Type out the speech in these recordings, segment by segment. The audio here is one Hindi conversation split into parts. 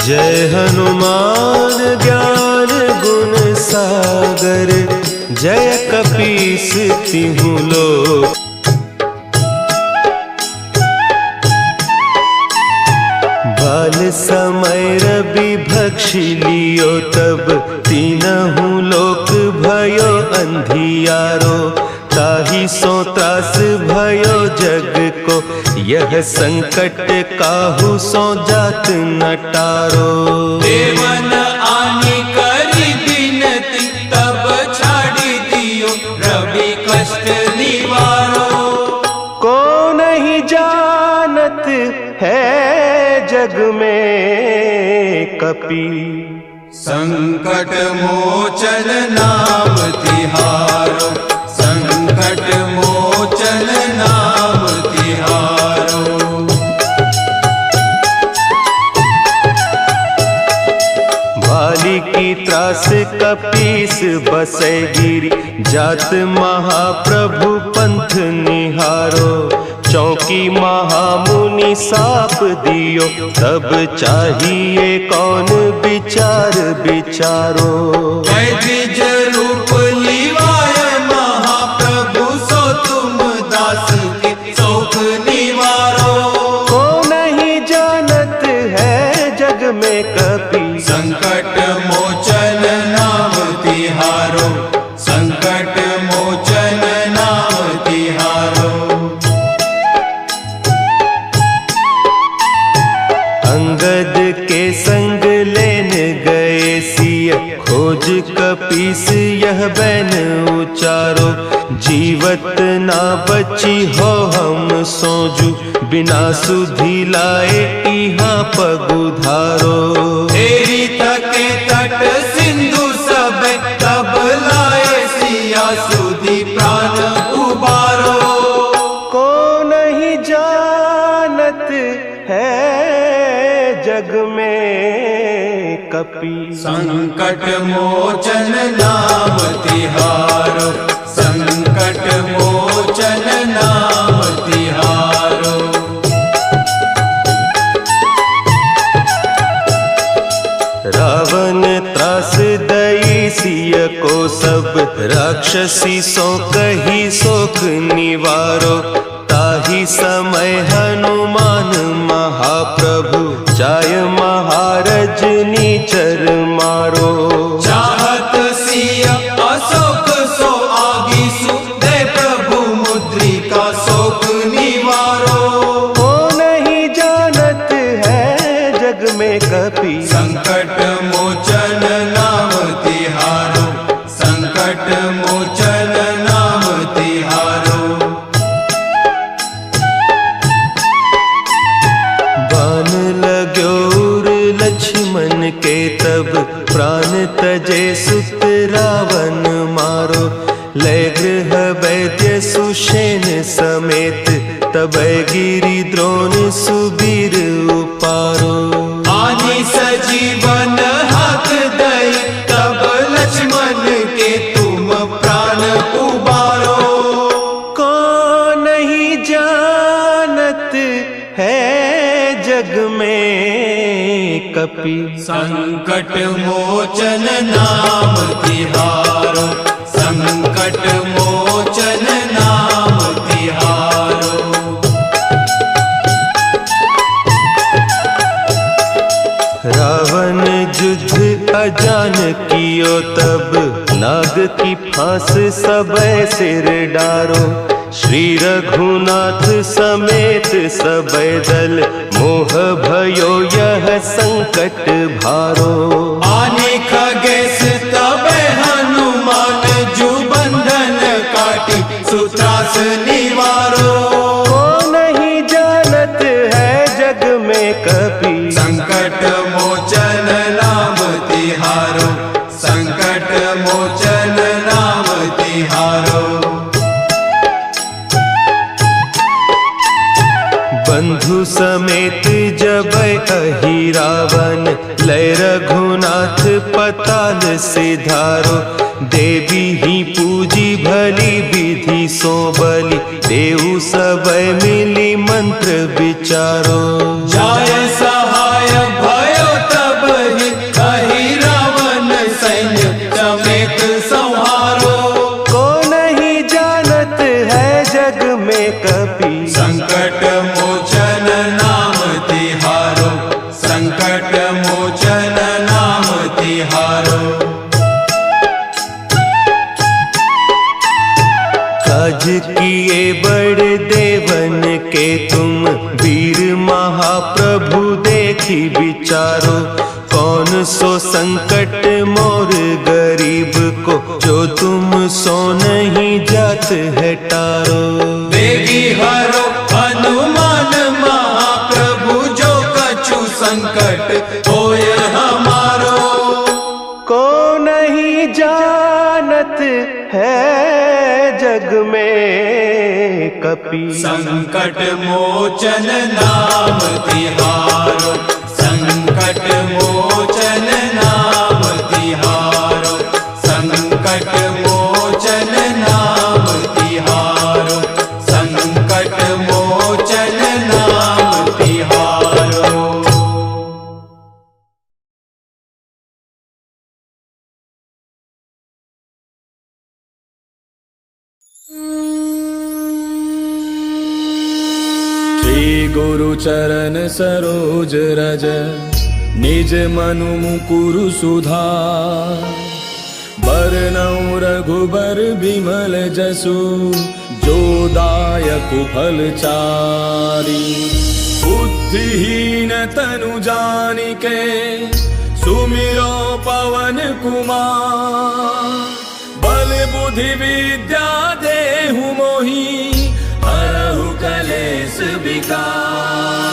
जय हनुमान ज्ञान गुण सागर, जय कपीस तिहु लोक। बाल समय रवि भक्षि लियो तब, तीनहु लोक भयो अंधियारो। ताहि सो त्रास भयो जग को, यह संकट काहू सो जात न टारो। देवन आनी करी बिनती, तब छाड़ी दियो रवि कष्ट निवारो। को नहीं जानत है जग में कपि, संकट मोचन नाम तिहारो। संकट मोचन नाम तिहारो। बाली की त्रास कपीस बसै गिरि, जात महाप्रभु पंथ निहारो। चौकी महामुनि साप दियो, तब चाहिए कौन विचार विचारो। द्विज रूप लिवाय महाप्रभु, सो तुम दास के शोक निवारो। को नहीं जानत है जग में कपि, संकट मोचन नाम तिहारो। संकट मोचन नाम तिहारो। अंगद के संग लेन गए सिय, खोज कपीस यह बैन उचारो। जीवत ना बची हो हम सोजू, बिना सुधि लाए इहाँ पगुधारो। तेरी तके तट सिंधु सब, तब लाए सिया सुधि प्राण उबारो। को नहीं जानत है जग में कपि, संकट मोचन नाम तिहारो। संकट मोचन नाम तिहारो। रावण त्रास दई सिय को सब, राक्षसी सो कही शोक निवारो। ताहि समय हनुमान महाप्रभु, जाय महारज नीचर मारो। चाहत सिय अशोक सो आगीसु, दे प्रभु मुद्रिका शोक निवारो। को नहीं जानत है जग में कपि, संकट मोचन नाम तिहारो। संकट मोचन नाम तिहारो। बान लाग्यो उर लक्ष्मण के तब, प्राण तजे सुत रावण मारो। लय गृह वैद्य सुषेण समेत, तब गिरि द्रोण सुबीर उपारो। आनी सजीवन हाथ दई, तब लक्ष्मण के तुम प्राण उबारो। को नहीं जानत है जग में कपि, संकट मोचन नाम तिहारो। संकट मोचन नाम तिहारो। रावण युद्ध अजान कियो तब, नाग की फांस सबय सिर डारो। श्री रघुनाथ समेत सबय दल, मोह भयो यह संकट भारो। आने खगेश तब हनुमान, जु बंधन काटी सुत्रास निवारो। को नहीं जानत है जग में कपि, संकट मोचन नाम तिहारो। संकट मोचन नाम तिहारो। बंधु समेत जबै अहि रावण, लय रघुनाथ पताल सिधारो। देवी ही पूजी भली विधि सो बलि, देहु सबय मिली मंत्र विचारो। जाय सहाय भयो तब किए बड़े देवन के तुम वीर महाप्रभु देखी विचारो, कौन सो संकट मोर गरीब को, जो तुम सो नहीं जात है टारो। बेगी हरो हनुमान महाप्रभु, जो कछु संकट होय हमारो। को नहीं जानत है जग में कपि, संकट मोचन नाम तिहारो, संकट मोचन नाम तिहारो, संकट मोचन नाम तिहारो, संकट मोचन नाम तिहारो। श्री गुरु चरण सरोज रज, निज मनु मुकुरु सुधार। बरनउँ रघुबर बिमल जसु, जो दायक फल चारि। बुद्धिहीन तनु जानिके, सुमिरो पवन कुमार। बल बुद्धि विद्या देहु मोहि, हरहु कलेश विकार।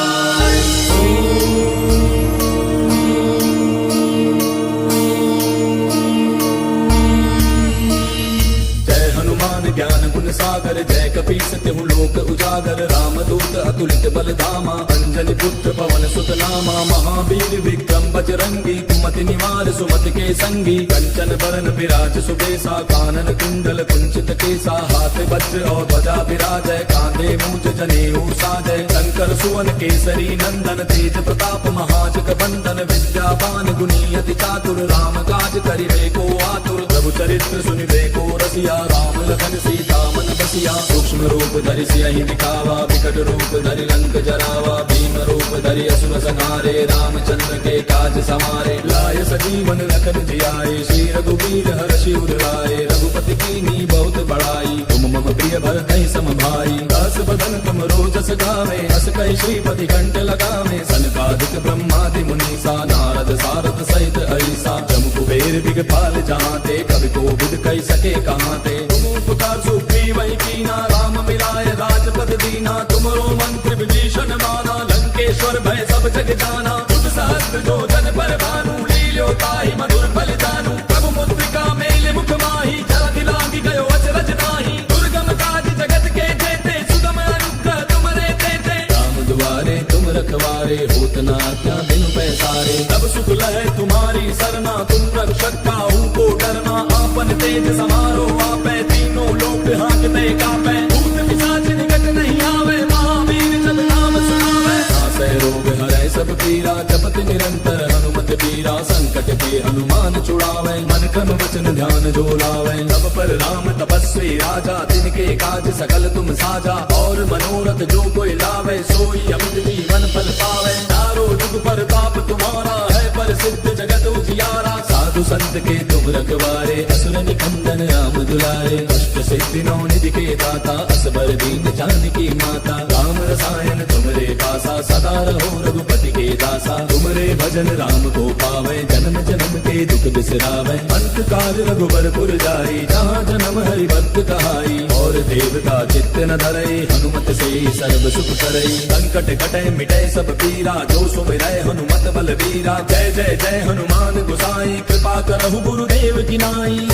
जय हनुमान ज्ञान गुण सागर, जय कपीस तिहु लोक उजागर। रामदूत अतुलित बल धामा, अंजनी पुत्र पवन सुत नामा। महावीर विक्रम बजरंगी, कुमति निवार सुमति के संगी। कंचन बरन विराज सुबेसा, कानन कुंडल कुंचित केसा। हाथ वज्र और ध्वजा विराजय, कांधे मूज जनेऊ साजय। शंकर सुवन केसरी नंदन, तेज प्रताप महाजग बंदन। विद्यावान गुणी अति चातुर, राम काज करिबे को आतुर। प्रभु चरित्र सुनिबे को रसिया, राम लखन सीता मन बसिया। सूक्ष्म रूप धरि सियहि दिखावा, विकट रूप धरि लंक जरावा। भीम रूप धरि असुर संहारे, रामचंद्र के काज समारे। लाय सजीवन लखन जियाए, श्री रघुवीर हर्षि उर लाए। रघुपति कीन्ही बहुत बड़ाई, तुम मम प्रिय भरतहि सम भाई। दास बदन तुम रोजस गावे, अस कहि श्रीपति कंठ लगावे। सनकादिक ब्रह्मादि मुनीसा, नारद सारद सहित ऐसा। जम कुबेर दिगपाल जहाते, कवि कोविद कहि सके कहाते। तुम उपकार सुग्रीवहि कीना, राम मिलाय राजपद दीना। तुमरो मंत्र विभीषण माना, लंकेश्वर भय सब जग जाना। तुझ सहस्त्र जो जन पर भानु, लील्यो ताहि मधुर फल जानू। प्रभु मुद्रिका मेल मुख माहि, जलधि लांघि गयो अचरज नाहि। दुर्गम काज जगत के जेते, सुगम अनुग्रह तुमरे तेते। राम दुआरे तुम रखवारे, होत न आज्ञा बिनु पैसारे। तब सुख लहै तुम्हारी सरना, तुम रक्षक काहू को डरना। आपन तेज समारो आपै, तीनों लोक हांकते कापै। भूत पिशाच निकट नहीं आवे, महावीर जब नाम सुनावे। नासै रोग हरै सब पीरा, जपत निरंतर हनुमत बीरा। संकट के हनुमान छुड़ावे, मन क्रम वचन ध्यान जो लावे। तब पर राम तपस्वी राजा, तिनके काज सकल तुम साजा। और मनोरथ जो कोई लावे, सोई अमित जीवन फल पावे। चारों जुग परताप तुम्हारा है, प्रसिद्ध जगत उजियारा। साधु संत के तुम रखवारे, असुर निकंदन राम दुलारे। अष्ट सिद्धि नौ निधि के दाता, असबर दीन जानकी माता। राम रसायन तुमरे पासा, सदा रहो रघुपति के दासा। तुमरे भजन राम को पावे, जन्म जन्म के दुख बिसरावे। अंत काल रघुबर पुर जाई, जहाँ जन्म हरि भक्त कहाई। और देवता चित्त न धरई, हनुमत से सर्व सुख करई। संकट कटै मिटै सब पीरा, जो सुमिरै हनुमत बलवीरा। जय जय जय हनुमान गोसाई, कृपा करहु गुरुदेव की नाई।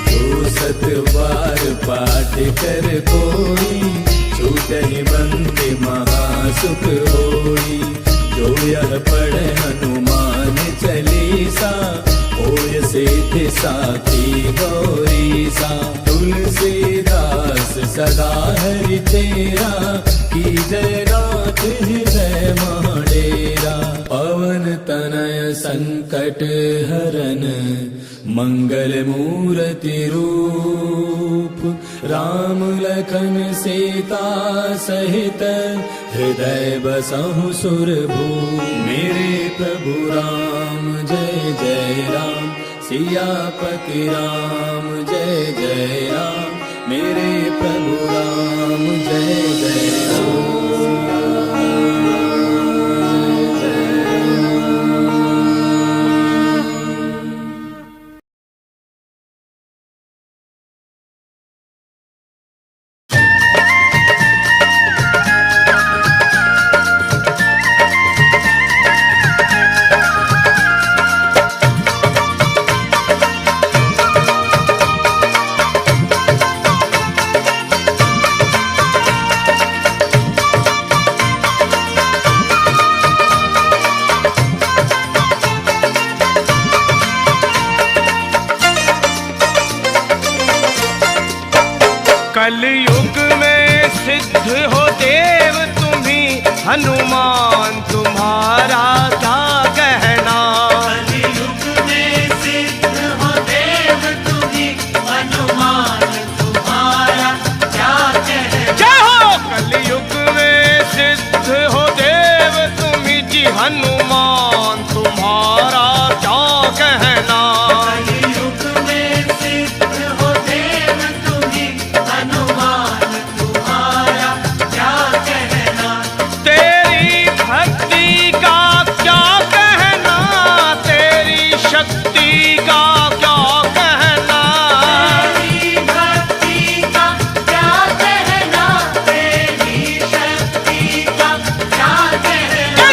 जो सत बार पाठ कर कोई, छूटहि बंदे महासुख होई। जो यह पढ़े हनुमान चालीसा, होय सिद्धि साखी गौरीसा। तुलसीदास सदा हरि तेरा, की जय नाथ हृदय महडेरा। पवन तनय संकट हरन, मंगल मूर्ति रूप। राम लखन सीता सहित, हृदय बसहु सुरभूप। मेरे प्रभु राम जय जय राम, सियापति राम जय जय राम। मेरे प्रभु राम जय जय राम। कलयुग में सिद्ध हो देव तुम्ही, हनुमान तुम्हारा क्या कहना। कलयुग में सिद्ध हो देव तुम्ही, हनुमान तुम्हारा क्या कहना। जय हो। कलयुग में सिद्ध हो देव तुम्ही जी, हनुमान तुम्हारा क्या कहना। कलयुग में सिद्ध हो देव तुम्ही, हनुमान तुम्हारा क्या कहना। तेरी भक्ति का क्या कहना, तेरी शक्ति का क्या कहना। तेरी भक्ति का क्या कहना, तेरी शक्ति का क्या कहना।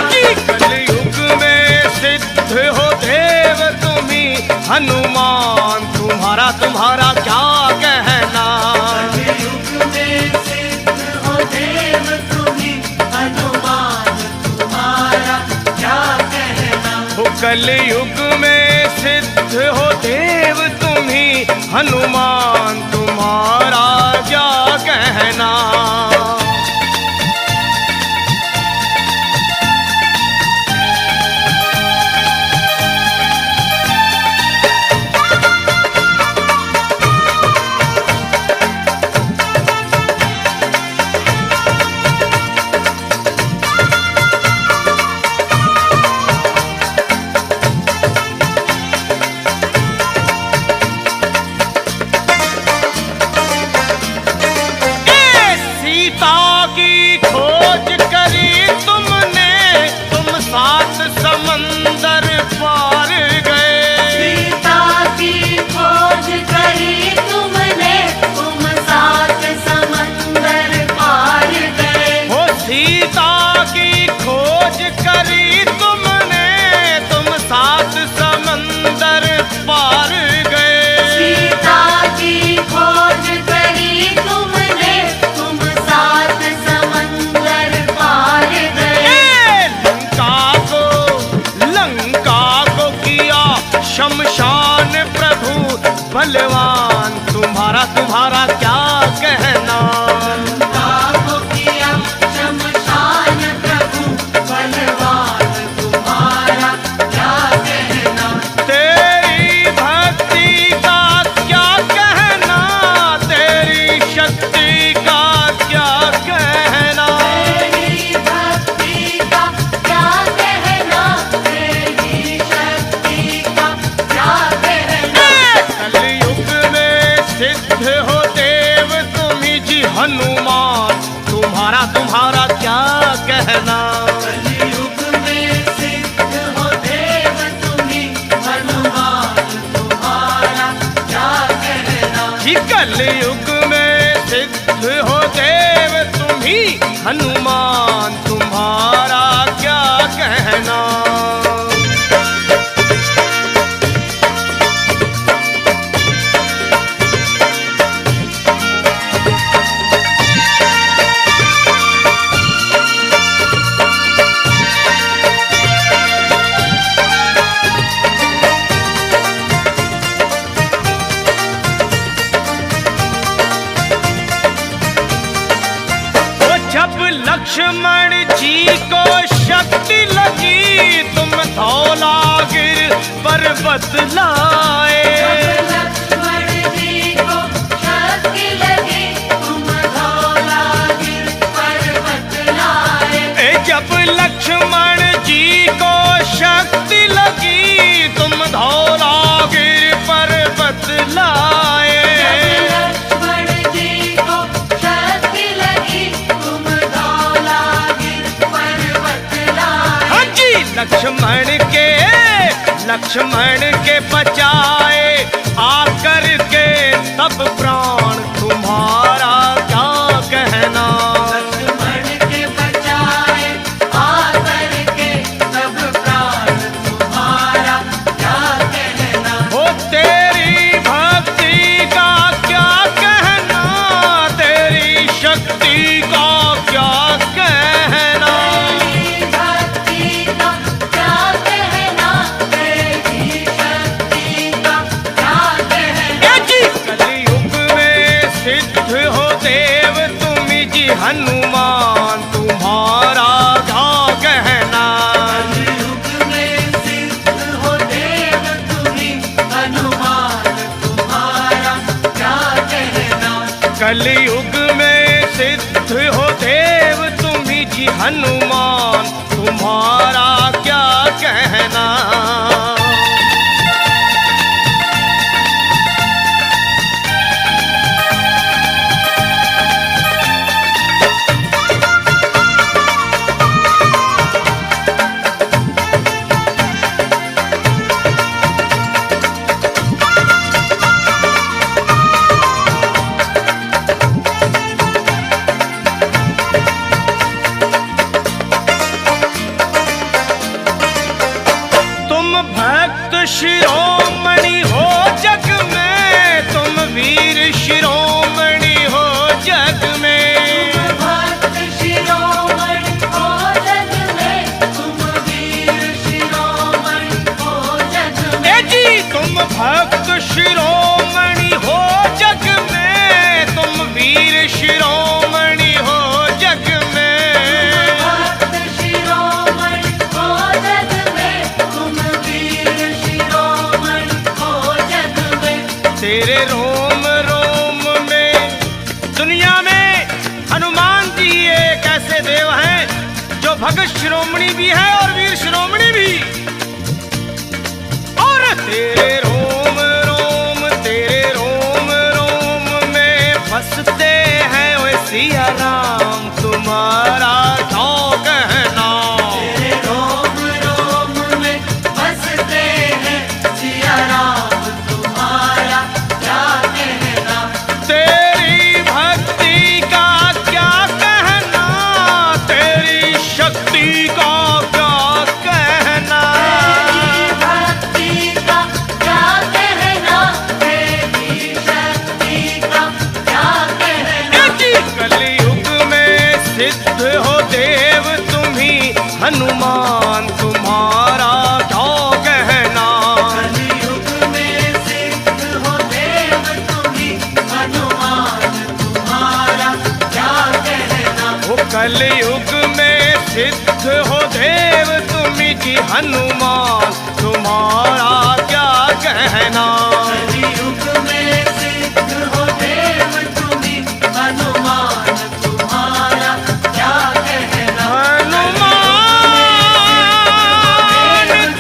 कलयुग में सिद्ध हो देव तुम्ही, हनुमान तुम्हारा तुम्हारा क्या कहना। कलयुग में सिद्ध हो देव तुम्ही, हनुमान तुम्हारा क्या कहना। हो कलयुग में सिद्ध हो देव तुम्ही, हनुमान तुम्हारा क्या कहना। सीता की खोज करी तुमने, तुम सात समंदर पार गए। सीता की खोज करी तुमने, तुम सात समंदर पार गए। हो सीता की खोज करी तुमने, तुम सात समंदर पार गए। सीता की खोज करी तुमने, तुम सात समंदर पार गए। लंका को किया शमशान प्रभु बलवान, तुम्हारा तुम्हारा क्या कहना। को किया शमशान प्रभु बलवान, तुम्हारा क्या कहना। तेरी भक्ति का क्या कहना, तेरी शक्ति का क्या कहना। तेरी भक्ति का क्या कहना, तेरी शक्ति का क्या कहना। कलयुग में सिद्ध हो देव तुम्ही जी, हनुमान तुम्हारा तुम्हारा क्या कहना। कलयुग में सिद्ध हो देव तुम्ही, हनुमान तुम्हारा क्या कहना। जी कलयुग में सिद्ध हो देव तुम्ही, हनुमान तुम्हारा क्या कहना। जब लक्ष्मण जी को शक्ति लगी, तुम धौलागिर पर्वत लाए। लक्ष्मण जी को शक्ति लगी, तुम धौलागिर पर्वत लाए। जब लक्ष्मण जी को शक्ति लगी, तुम धौलागिर पर्वत लाए। लक्ष्मण जी लक्ष्मण के बचाए आकर के तब प्राण तुम्हारा क्या कहना। लक्ष्मण के बचाए आकर के तब प्राण तुम्हारा क्या कहना। हो तेरी भक्ति का क्या कहना, तेरी शक्ति का क्या कहना। हनुमान तुम्हारा क्या कहना। कलयुग में सिद्ध हो देव तुम्ही हनुमान तुम्हारा क्या कहना। कलयुग में सिद्ध हो देव तुम्ही जी हनुमान तुम्हारा क्या कहना। शिरोमणि हो जग में, तुम वीर शिरोमणि हो जग में। तुम भक्त शिरोमणि हो जग में, तुम वीर शिरोमणि हो जग में। जी तुम भक्त शिरोमणि हो जग में, तुम वीर शिरोमणि हो जग में। भक्त शिरोमणि हो जग में, तुम वीर शिरोमणि हो जग में। तेरे रोम रोम में दुनिया में हनुमान जी एक ऐसे देव हैं जो भगत शिरोमणि भी है और वीर शिरोमणि भी। और तेरे रोम रोम में बसते हैं वे सिया राम तुम्हारा क्या कहना। तेरे रोम रोम में बसते हैं सिया राम तुम्हारा क्या कहना। तेरी भक्ति का क्या कहना, तेरी शक्ति का क्या कहना। तेरी भक्ति का क्या कहना, तेरी शक्ति का क्या कहना। कलयुग में सिद्ध हो देव तुम्ही हनुमान तुम्हारा क्या कहना। कलयुग में सिद्ध हो देव तुम्ही हनुमान तुम्हारा क्या कहना। वो कलयुग में सिद्ध हो देव तुम्ही जी हनुमान तुम्हारा क्या कहना। कलयुग में सिद्ध हो देव तुम्ही हनुमान तुम्हारा क्या कहना। हनुमान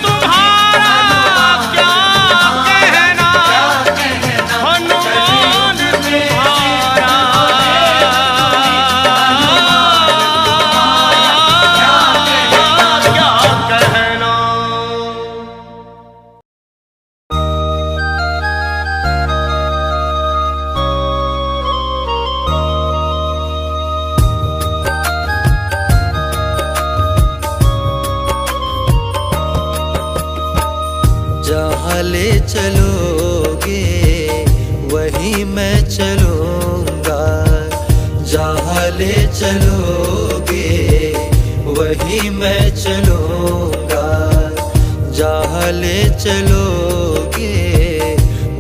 तुम्हारा क्या कहना। हनुमान तुम्हारा क्या कहना। जहाँ ले चलोगे वहीं मैं चलूँगा, जहाँ ले चलोगे वहीं मैं चलूँगा, जहाँ ले चलोगे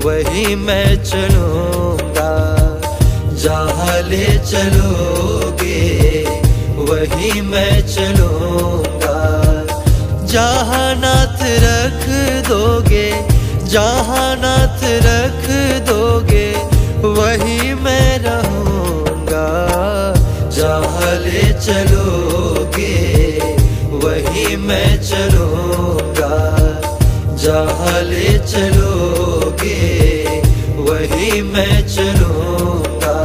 वहीं मैं चलूँगा, जहाँ ले चलोगे वहीं मैं चलूँगा। जहाँ नाथ रख दोगे, जहाँ नाथ रख दोगे वहीं मैं रहूँगा, जहाँ ले चलोगे वहीं मैं चलूँगा, जहाँ ले चलोगे वहीं मैं चलूँगा।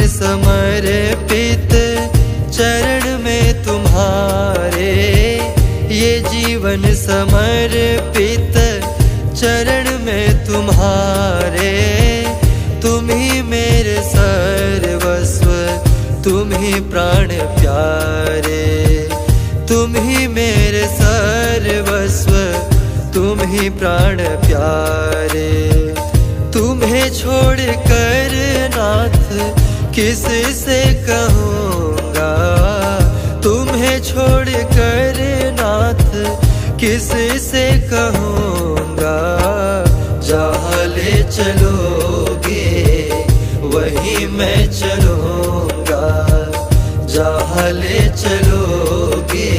समर्पित चरण में तुम्हारे, ये जीवन समर्पित चरण में तुम्हारे। तुम ही मेरे सर्वस्व, तुम ही प्राण प्यारे, तुम ही मेरे सर्वस्व, तुम ही प्राण प्यारे। तुम्हें छोड़ कर नाथ किस से कहूँगा, तुम्हें छोड़ कर नाथ किस से कहूँगा। जहाँ ले चलोगे वहीं मैं चलूँगा, जहाँ ले चलोगे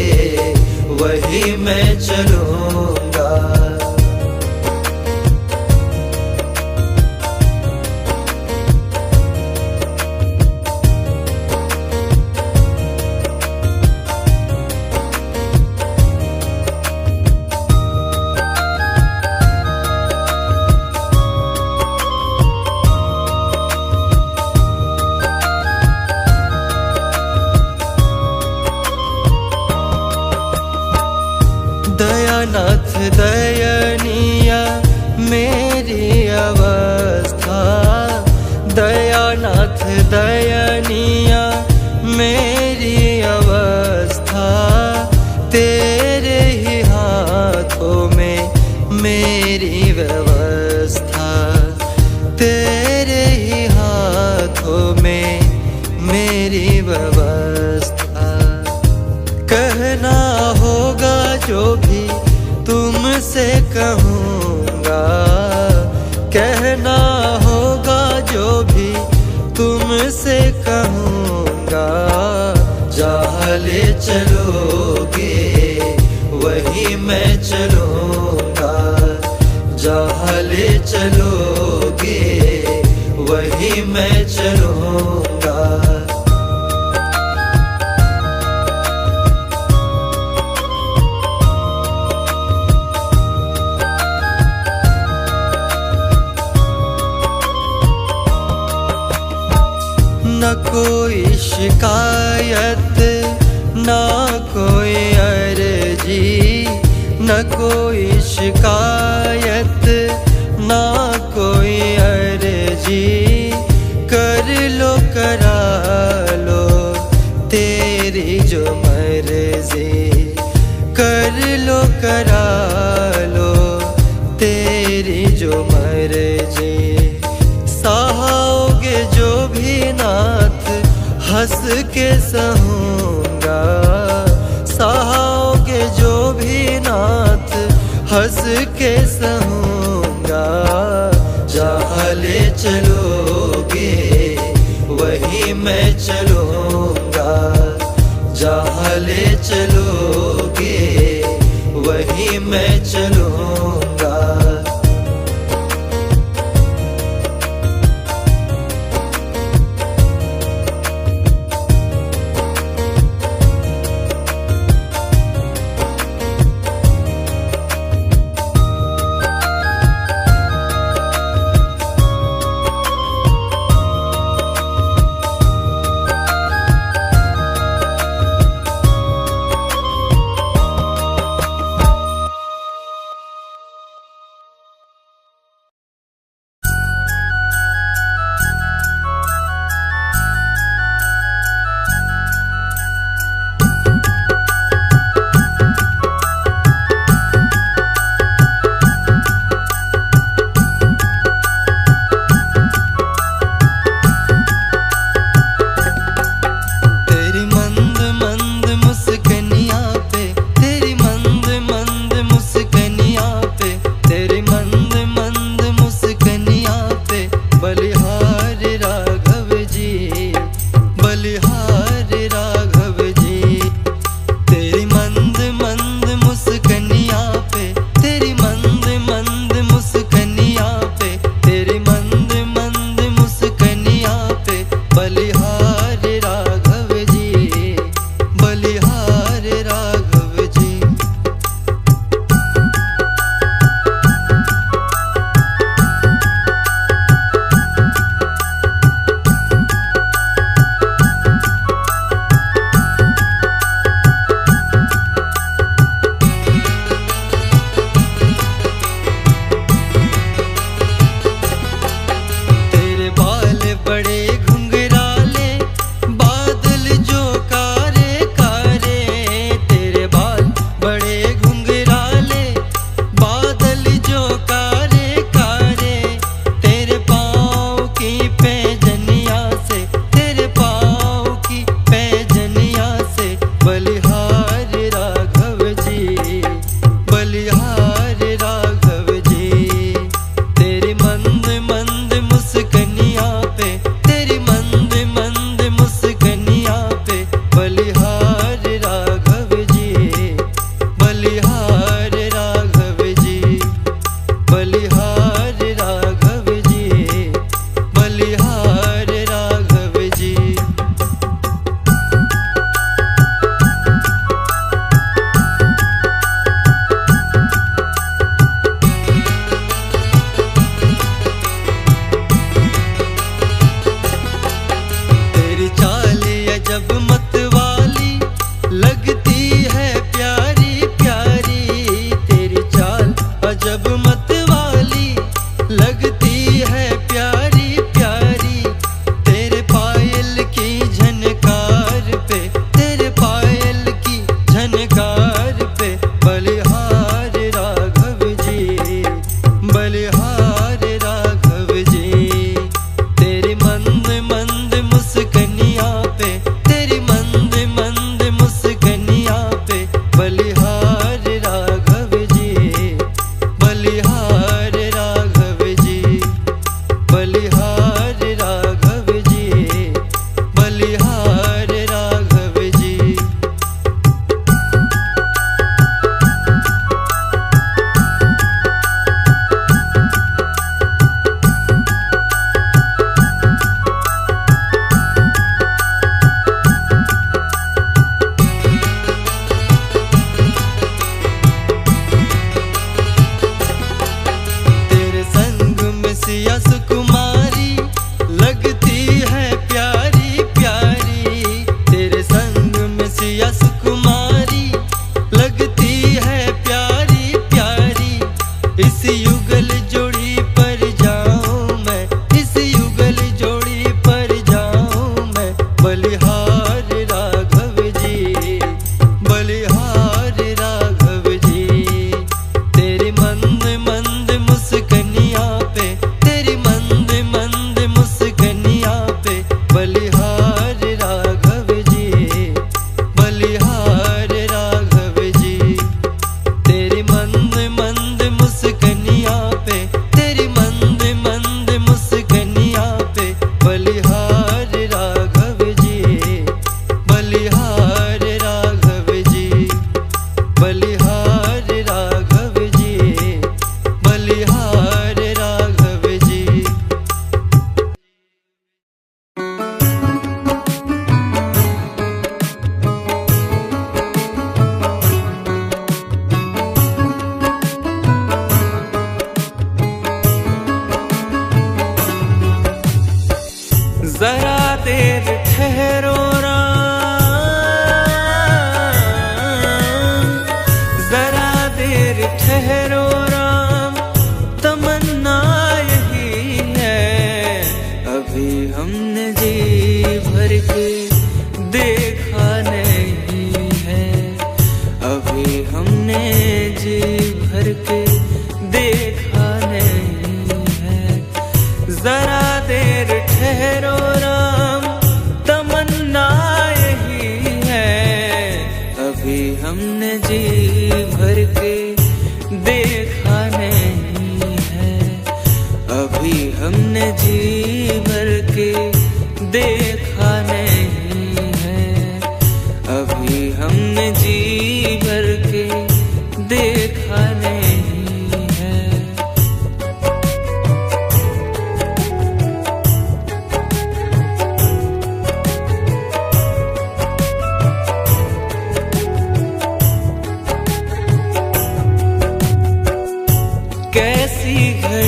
वहीं मैं चलूँगा। दयानाथ दयनीय मेरी अवस्था, दयानाथ दयनीय मेरी अवस्था। तेरे ही हाथों में मेरी व्यवस्था, तेरे ही हाथों में मेरी व्यवस्था। कहना होगा जो भी तुमसे कहूँगा, कहना होगा जो भी तुमसे कहूँगा। जहाँ ले चलोगे वहीं मैं चलूँगा, जहाँ ले चलोगे वहीं मैं चलूँगा। न कोई शिकायत, ना कोई अर्जी, न कोई शिकायत, ना कोई अर्जी। कर लो करा लो तेरी जो मर्जी, कर लो करा लो तेरी जो मर्जी। सहाओगे जो भी नाथ हंस के सहूँगा, सहाओगे जो भी नाथ हंस के सहूँगा। जहाँ ले चलोगे वहीं मैं चलूँगा, जहाँ ले चलोगे वहीं मैं चलूँगा।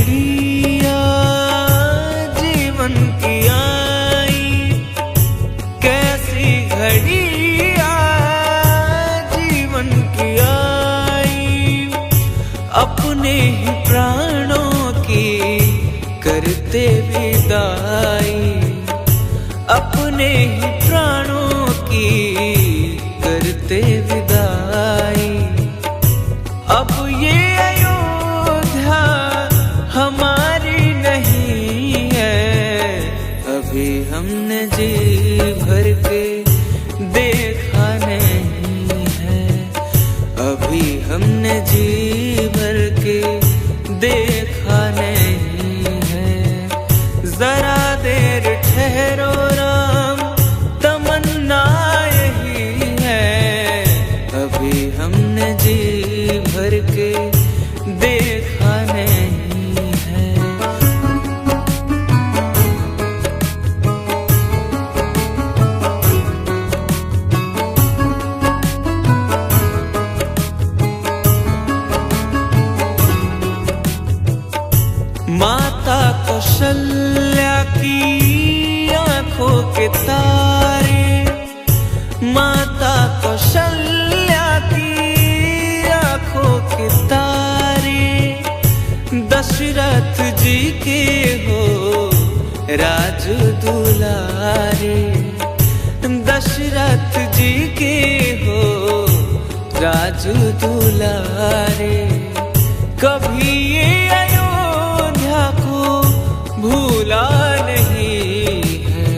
घड़िया जीवन की आई, कैसी घड़िया जीवन की आई, अपने ही प्राणों की करते विदाई, अपने ही प्राणों की करते विदाई। अब ये अयोध्या हमारी नहीं है, अभी हमने जी भर के देखा नहीं है, अभी हमने जी भर के देखा नहीं है। जरा देर ठहरो राम, तमन्ना यही है, अभी हमने जी भर के देखा नहीं है। माता कौशल्या की आंखों के तारे, माता कौशल्या की आंखों के तारे, दशरथ जी के हो राज दुलारे, दशरथ जी के हो राज दुलारे। कभी ये अयोध्या को भूला नहीं है,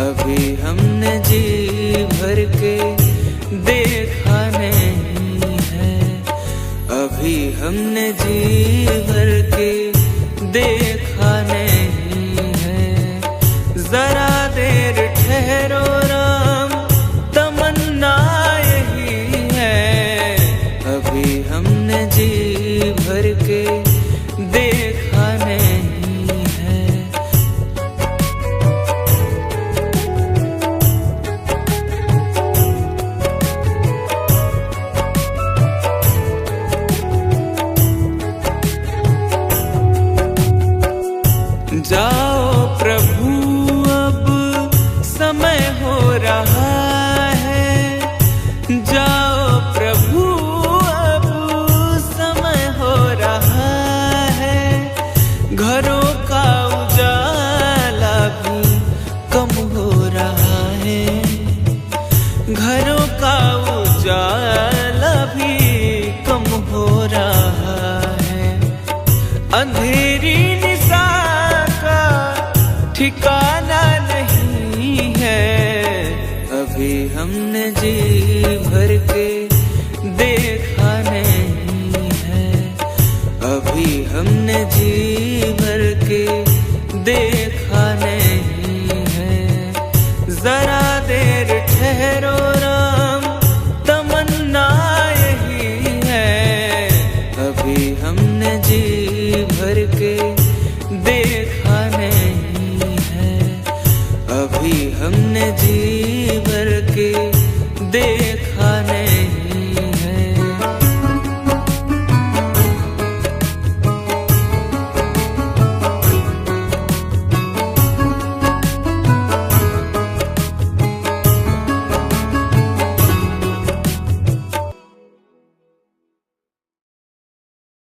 अभी हमने जी भर के देखा नहीं है, अभी हमने जी भर के देखा नहीं है। जरा देर ठहरो राम, तमन्ना यही है, अभी हमने जी भर के देखा नहीं है। जाओ प्रभु अब समय हो रहा है, जाओ प्रभु अब समय हो रहा है, घरों का उजाला भी कम हो रहा है, घरों का उजाला भी कम हो रहा है। अंधेरी निशा का ठिकाना नहीं है, अभी हमने जी भर के देखा नहीं है, अभी हमने जी भर के देखा नहीं है। जरा देर ठहरो राम, तमन्ना यही है, अभी हमने जी भर के देखा नहीं है, अभी हमने जी भर के देखा